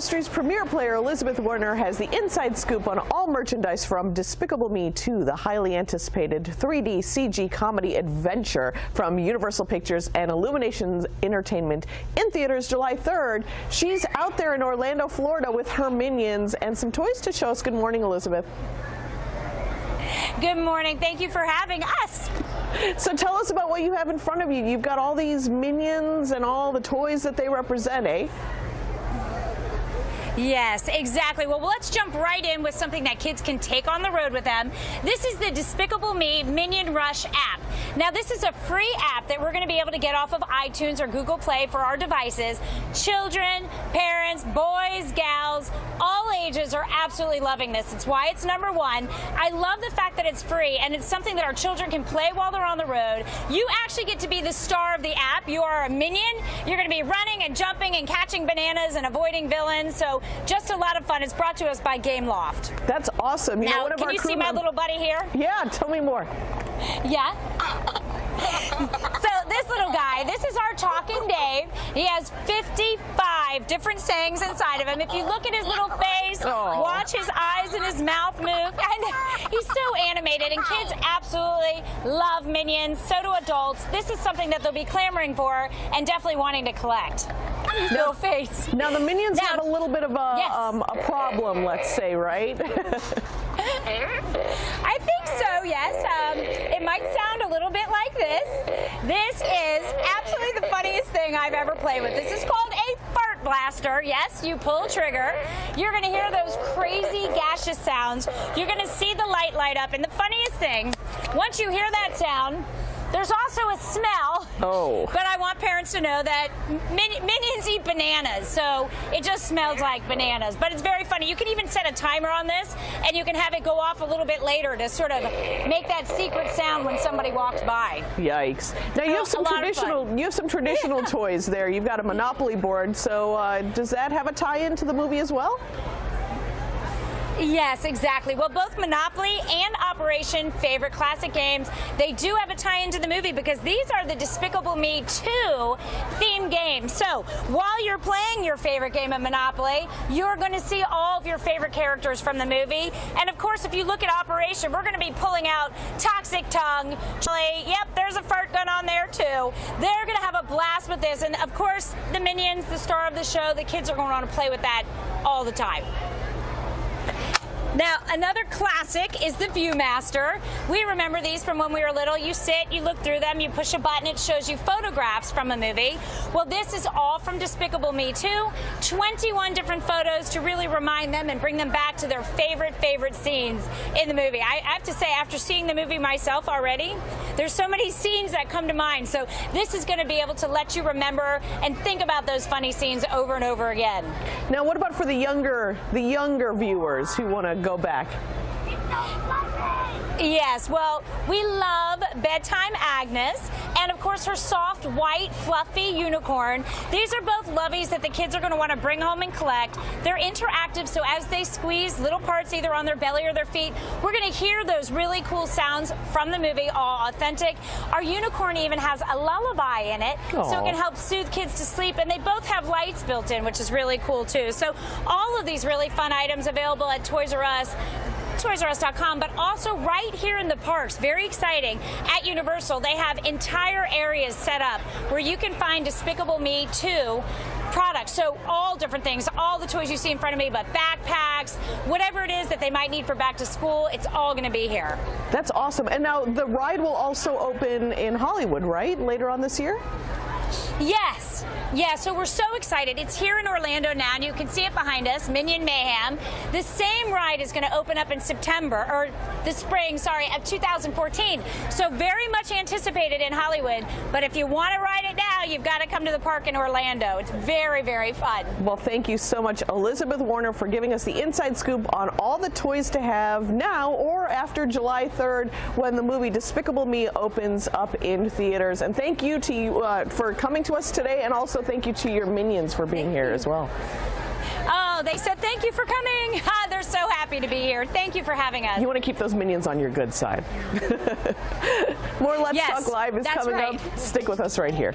industry's premier player, Elizabeth Werner, has the inside scoop on all merchandise from Despicable Me 2, the highly anticipated 3D CG comedy adventure from Universal Pictures and Illumination Entertainment, in theaters July 3rd. She's out there in Orlando, Florida with her Minions and some toys to show us. Good morning, Elizabeth. Good morning. Thank you for having us. So tell us about what you have in front of you. You've got all these Minions and all the toys that they represent, eh? Yes, exactly. Well, let's jump right in with something that kids can take on the road with them. This is the Despicable Me Minion Rush app. Now, this is a free app that we're going to be able to get off of iTunes or Google Play for our devices. Children, parents, boys, gals, all ages are absolutely loving this. It's why it's #1. I love the fact that it's free, and it's something that our children can play while they're on the road. You actually get to be the star of the app. You are a minion. You're going to be running and jumping and catching bananas and avoiding villains. So just a lot of fun. It's brought to us by Game Loft. That's awesome. You know, can you see my little buddy here? Yeah, tell me more. Yeah. So this little guy, this is our talking Dave. He has 55 different sayings inside of him. If you look at his little face, watch his eyes and his mouth move, and he's so animated, and kids absolutely love Minions. So do adults. This is something that they'll be clamoring for and definitely wanting to collect. His little face. Now the Minions have a little bit of a problem, let's say, right? I think so, yes. It might sound a little bit like this. This is absolutely the funniest thing I've ever played with. This is called a fart blaster. Yes, you pull a trigger. You're going to hear those crazy gaseous sounds. You're going to see the light up. And the funniest thing, once you hear that sound, there's also a smell. Oh. But I want parents to know that Minions eat bananas, so it just smells like bananas. But it's very funny. You can even set a timer on this, and you can have it go off a little bit later to sort of make that secret sound when somebody walks by. Yikes. Now you have some traditional toys there. You've got a Monopoly board, so does that have a tie-in to the movie as well? Yes, exactly. Well, both Monopoly and Operation Favorite Classic Games, they do have a tie-in to the movie because these are the Despicable Me 2 themed games. So while you're playing your favorite game of Monopoly, you're going to see all of your favorite characters from the movie. And of course, if you look at Operation, we're going to be pulling out Toxic Tongue. Yep, there's a fart gun on there too. They're going to have a blast with this. And of course, the Minions, the star of the show, the kids are going to want to play with that all the time. Now, another classic is the Viewmaster. We remember these from when we were little. You sit, you look through them, you push a button, it shows you photographs from a movie. Well, this is all from Despicable Me 2. 21 different photos to really remind them and bring them back to their favorite scenes in the movie. I have to say, after seeing the movie myself already, there's so many scenes that come to mind. So this is going to be able to let you remember and think about those funny scenes over and over again. Now, what about for the younger viewers who want to go back? Yes, well, we love Bedtime Agnes and, of course, her soft, white, fluffy unicorn. These are both loveys that the kids are going to want to bring home and collect. They're interactive, so as they squeeze little parts either on their belly or their feet, we're going to hear those really cool sounds from the movie, all authentic. Our unicorn even has a lullaby in it, so it can help soothe kids to sleep, and they both have lights built in, which is really cool, too. So all of these really fun items available at Toys R Us. ToysRUs.com, but also right here in the parks. Very exciting. At Universal, they have entire areas set up where you can find Despicable Me 2 products. So all different things, all the toys you see in front of me, but backpacks, whatever it is that they might need for back to school, it's all going to be here. That's awesome. And now the ride will also open in Hollywood, right? Later on this year? Yes. Yeah, so we're so excited. It's here in Orlando now, and you can see it behind us, Minion Mayhem. The same ride is going to open up in September, or the spring, sorry, of 2014. So very much anticipated in Hollywood. But if you want to ride it now, you've got to come to the park in Orlando. It's very fun. Well, thank you so much, Elizabeth Werner, for giving us the inside scoop on all the toys to have now or after July 3rd when the movie Despicable Me opens up in theaters. And thank you to you for coming to us today, and also thank you to your Minions for being here as well. Oh, they said thank you for coming. They're so happy to be here. Thank you for having us. You want to keep those Minions on your good side. More Let's Talk Live is coming up. Stick with us right here.